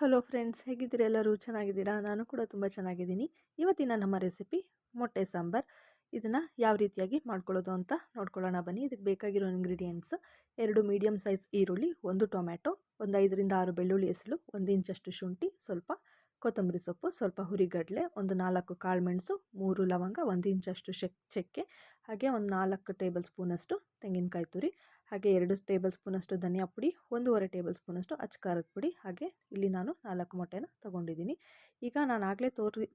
Hello friends, ಹೇಗಿದ್ದೀರಾ? ಎಲ್ಲರೂ ಚೆನ್ನಾಗಿದ್ದೀರಾ? ನಾನು ಕೂಡ ತುಂಬ ಚೆನ್ನಾಗಿದ್ದೀನಿ. ಇವತ್ತಿನ ನಮ್ಮ ರೆಸಿಪಿ ಮೊಟ್ಟೆ ಸಾಂಬಾರ್. ಇದನ್ನು ಯಾವ ರೀತಿಯಾಗಿ ಮಾಡ್ಕೊಳ್ಳೋದು ಅಂತ ನೋಡ್ಕೊಳ್ಳೋಣ ಬನ್ನಿ. ಇದಕ್ಕೆ ಬೇಕಾಗಿರೋ ಇಂಗ್ರೀಡಿಯೆಂಟ್ಸ್: 2 ಮೀಡಿಯಮ್ ಸೈಜ್ ಈರುಳ್ಳಿ, 1 ಟೊಮ್ಯಾಟೊ, ಒಂದು 5ರಿಂದ 6 ಬೆಳ್ಳುಳ್ಳಿ ಹೆಸಳು, 1 ಇಂಚಷ್ಟು ಶುಂಠಿ, ಸ್ವಲ್ಪ ಕೊತ್ತಂಬರಿ ಸೊಪ್ಪು, ಸ್ವಲ್ಪ ಹುರಿಗಡಲೆ, ಒಂದು 4 ಕಾಳುಮೆಣಸು, 3 ಲವಂಗ, 1 ಇಂಚಷ್ಟು ಚಕ್ಕೆ, ಹಾಗೆ ಒಂದು 4 ಟೇಬಲ್ ಸ್ಪೂನಷ್ಟು ತೆಂಗಿನಕಾಯಿ ತುರಿ, ಹಾಗೆ 2 ಟೇಬಲ್ ಸ್ಪೂನಷ್ಟು ಧನಿಯಾ ಪುಡಿ, 1.5 ಟೇಬಲ್ ಸ್ಪೂನಷ್ಟು ಅಚ್ಚ ಖಾರದ ಪುಡಿ, ಹಾಗೆ ಇಲ್ಲಿ ನಾನು 4 ಮೊಟ್ಟೆನ ತೊಗೊಂಡಿದ್ದೀನಿ. ಈಗ ನಾನು ಆಗಲೇ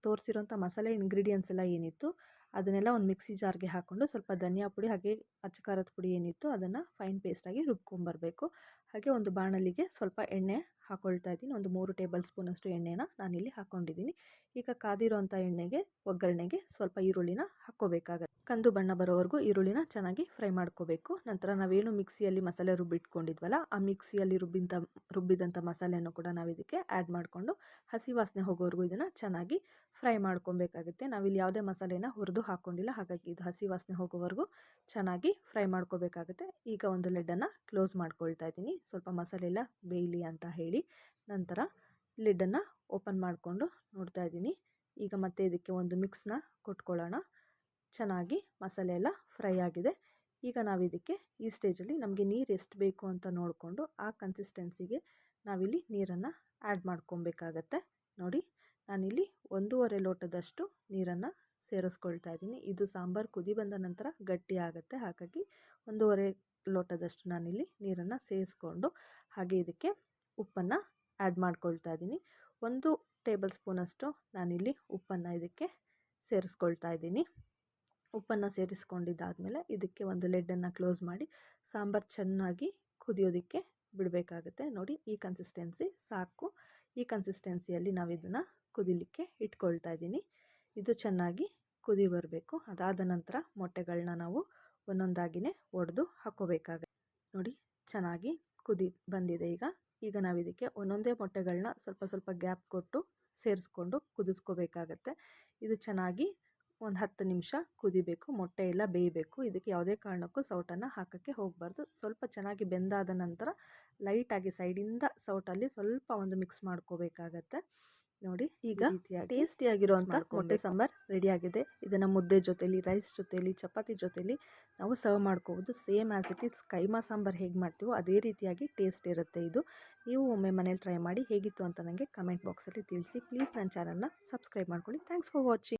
ತೋರಿಸಿರೋಂಥ ಮಸಾಲೆ ಇಂಗ್ರೀಡಿಯೆಂಟ್ಸ್ ಎಲ್ಲ ಏನಿತ್ತು ಅದನ್ನೆಲ್ಲ ಒಂದು ಮಿಕ್ಸಿ ಜಾರ್ಗೆ ಹಾಕ್ಕೊಂಡು ಸ್ವಲ್ಪ ಧನಿಯಾ ಪುಡಿ ಹಾಗೆ ಅಚ್ಚ ಖಾರದ ಪುಡಿ ಏನಿತ್ತು ಅದನ್ನು ಫೈನ್ ಪೇಸ್ಟಾಗಿ ರುಬ್ಕೊಂಬರಬೇಕು. ಹಾಗೆ ಒಂದು ಬಾಣಲಿಗೆ ಸ್ವಲ್ಪ ಎಣ್ಣೆ ಹಾಕ್ಕೊಳ್ತಾ ಇದ್ದೀನಿ. ಒಂದು 3 ಟೇಬಲ್ ಸ್ಪೂನಷ್ಟು ಎಣ್ಣೆನ ನಾನಿಲ್ಲಿ ಹಾಕ್ಕೊಂಡಿದ್ದೀನಿ. ಈಗ ಕಾದಿರೋಂಥ ಎಣ್ಣೆಗೆ ಒಗ್ಗರಣೆಗೆ ಸ್ವಲ್ಪ ಈರುಳ್ಳಿನ ಹಾಕ್ಕೋಬೇಕಾಗತ್ತೆ. ಕಂದು ಬಣ್ಣ ಬರೋವರೆಗೂ ಈರುಳ್ಳಿನ ಚೆನ್ನಾಗಿ ಫ್ರೈ ಮಾಡ್ಕೋಬೇಕು. ನಂತರ ನಾವೇನು ಮಿಕ್ಸಿಯಲ್ಲಿ ಮಸಾಲೆ ರುಬ್ಬಿಟ್ಕೊಂಡಿದ್ವಲ್ಲ ಆ ಮಿಕ್ಸಿಯಲ್ಲಿ ರುಬ್ಬಿದಂಥ ಮಸಾಲೆಯನ್ನು ಕೂಡ ನಾವು ಇದಕ್ಕೆ ಆ್ಯಡ್ ಮಾಡಿಕೊಂಡು ಹಸಿ ವಾಸನೆ ಹೋಗೋವರೆಗೂ ಇದನ್ನು ಚೆನ್ನಾಗಿ ಫ್ರೈ ಮಾಡ್ಕೊಬೇಕಾಗುತ್ತೆ. ನಾವಿಲ್ಲಿ ಯಾವುದೇ ಮಸಾಲೆನ ಹುರಿದು ಹಾಕ್ಕೊಂಡಿಲ್ಲ, ಹಾಗಾಗಿ ಇದು ಹಸಿ ವಾಸನೆ ಹೋಗೋವರೆಗೂ ಚೆನ್ನಾಗಿ ಫ್ರೈ ಮಾಡ್ಕೋಬೇಕಾಗುತ್ತೆ. ಈಗ ಒಂದು ಲಿಡ್ಡನ್ನು ಕ್ಲೋಸ್ ಮಾಡ್ಕೊಳ್ತಾ ಇದ್ದೀನಿ, ಸ್ವಲ್ಪ ಮಸಾಲೆ ಎಲ್ಲ ಬೇಯಲಿ ಅಂತ ಹೇಳಿ. ನಂತರ ಲಿಡ್ಡನ್ನು ಓಪನ್ ಮಾಡಿಕೊಂಡು ನೋಡ್ತಾ ಇದ್ದೀನಿ. ಈಗ ಮತ್ತೆ ಇದಕ್ಕೆ ಒಂದು ಮಿಕ್ಸ್ನ ಕೊಟ್ಕೊಳ್ಳೋಣ. ಚೆನ್ನಾಗಿ ಮಸಾಲೆ ಎಲ್ಲ ಫ್ರೈ ಆಗಿದೆ. ಈಗ ನಾವು ಇದಕ್ಕೆ ಈ ಸ್ಟೇಜಲ್ಲಿ ನಮಗೆ ನೀರು ಎಷ್ಟು ಬೇಕು ಅಂತ ನೋಡಿಕೊಂಡು ಆ ಕನ್ಸಿಸ್ಟೆನ್ಸಿಗೆ ನಾವಿಲ್ಲಿ ನೀರನ್ನು ಆ್ಯಡ್ ಮಾಡ್ಕೊಬೇಕಾಗತ್ತೆ. ನೋಡಿ, ನಾನಿಲ್ಲಿ 1.5 ಲೋಟದಷ್ಟು ನೀರನ್ನು ಸೇರಿಸ್ಕೊಳ್ತಾ ಇದ್ದೀನಿ. ಇದು ಸಾಂಬಾರು ಕುದಿ ಬಂದ ನಂತರ ಗಟ್ಟಿ ಆಗುತ್ತೆ, ಹಾಗಾಗಿ 1.5 ಲೋಟದಷ್ಟು ನಾನಿಲ್ಲಿ ನೀರನ್ನು ಸೇರಿಸ್ಕೊಂಡು ಹಾಗೆ ಇದಕ್ಕೆ ಉಪ್ಪನ್ನು ಆ್ಯಡ್ ಮಾಡ್ಕೊಳ್ತಾ ಇದ್ದೀನಿ. 1 ಟೇಬಲ್ ಸ್ಪೂನಷ್ಟು ನಾನಿಲ್ಲಿ ಉಪ್ಪನ್ನು ಇದಕ್ಕೆ ಸೇರಿಸ್ಕೊಳ್ತಾ ಇದ್ದೀನಿ. ಉಪ್ಪನ್ನು ಸೇರಿಸ್ಕೊಂಡಿದ್ದಾದಮೇಲೆ ಇದಕ್ಕೆ ಒಂದು ಲಿಡ್ಡನ್ನು ಕ್ಲೋಸ್ ಮಾಡಿ ಸಾಂಬಾರು ಚೆನ್ನಾಗಿ ಕುದಿಯೋದಕ್ಕೆ ಬಿಡಬೇಕಾಗುತ್ತೆ. ನೋಡಿ, ಈ ಕನ್ಸಿಸ್ಟೆನ್ಸಿ ಸಾಕು. ಈ ಕನ್ಸಿಸ್ಟೆನ್ಸಿಯಲ್ಲಿ ನಾವು ಇದನ್ನು ಕುದಿಲಿಕ್ಕೆ ಇಟ್ಕೊಳ್ತಾ ಇದ್ದೀನಿ. ಇದು ಚೆನ್ನಾಗಿ ಕುದಿ ಬರಬೇಕು. ಅದಾದ ನಂತರ ಮೊಟ್ಟೆಗಳನ್ನ ನಾವು ಒಂದೊಂದಾಗಿಯೇ ಒಡೆದು ಹಾಕ್ಕೋಬೇಕಾಗುತ್ತೆ. ನೋಡಿ, ಚೆನ್ನಾಗಿ ಕುದಿ ಬಂದಿದೆ. ಈಗ ನಾವು ಇದಕ್ಕೆ ಒಂದೊಂದೇ ಮೊಟ್ಟೆಗಳನ್ನ ಸ್ವಲ್ಪ ಸ್ವಲ್ಪ ಗ್ಯಾಪ್ ಕೊಟ್ಟು ಸೇರಿಸ್ಕೊಂಡು ಕುದಿಸ್ಕೋಬೇಕಾಗತ್ತೆ. ಇದು ಚೆನ್ನಾಗಿ ಒಂದು 10 ನಿಮಿಷ ಕುದಿಬೇಕು, ಮೊಟ್ಟೆ ಎಲ್ಲ ಬೇಯಬೇಕು. ಇದಕ್ಕೆ ಯಾವುದೇ ಕಾರಣಕ್ಕೂ ಸೌಟನ್ನು ಹಾಕೋಕ್ಕೆ ಹೋಗಬಾರ್ದು. ಸ್ವಲ್ಪ ಚೆನ್ನಾಗಿ ಬೆಂದಾದ ನಂತರ ಲೈಟಾಗಿ ಸೈಡಿಂದ ಸೌಟಲ್ಲಿ ಸ್ವಲ್ಪ ಒಂದು ಮಿಕ್ಸ್ ಮಾಡ್ಕೋಬೇಕಾಗತ್ತೆ. ನೋಡಿ, ಈಗ ಟೇಸ್ಟಿಯಾಗಿರೋಂಥ ಮೊಟ್ಟೆ ಸಾಂಬಾರು ರೆಡಿಯಾಗಿದೆ. ಇದನ್ನು ಮುದ್ದೆ ಜೊತೆಲಿ, ರೈಸ್ ಜೊತೆಲಿ, ಚಪಾತಿ ಜೊತೆಲಿ ನಾವು ಸರ್ವ್ ಮಾಡ್ಕೋಬೋದು. Same as it is keema sambar ಹೇಗೆ ಮಾಡ್ತೀವೋ ಅದೇ ರೀತಿಯಾಗಿ ಟೇಸ್ಟ್ ಇರುತ್ತೆ ಇದು. ನೀವು ಒಮ್ಮೆ ಮನೇಲಿ ಟ್ರೈ ಮಾಡಿ ಹೇಗಿತ್ತು ಅಂತ ನನಗೆ ಕಮೆಂಟ್ ಬಾಕ್ಸಲ್ಲಿ ತಿಳಿಸಿ. ಪ್ಲೀಸ್ ನನ್ನ ಚಾನಲ್ನ ಸಬ್ಸ್ಕ್ರೈಬ್ ಮಾಡ್ಕೊಳ್ಳಿ. Thanks for watching.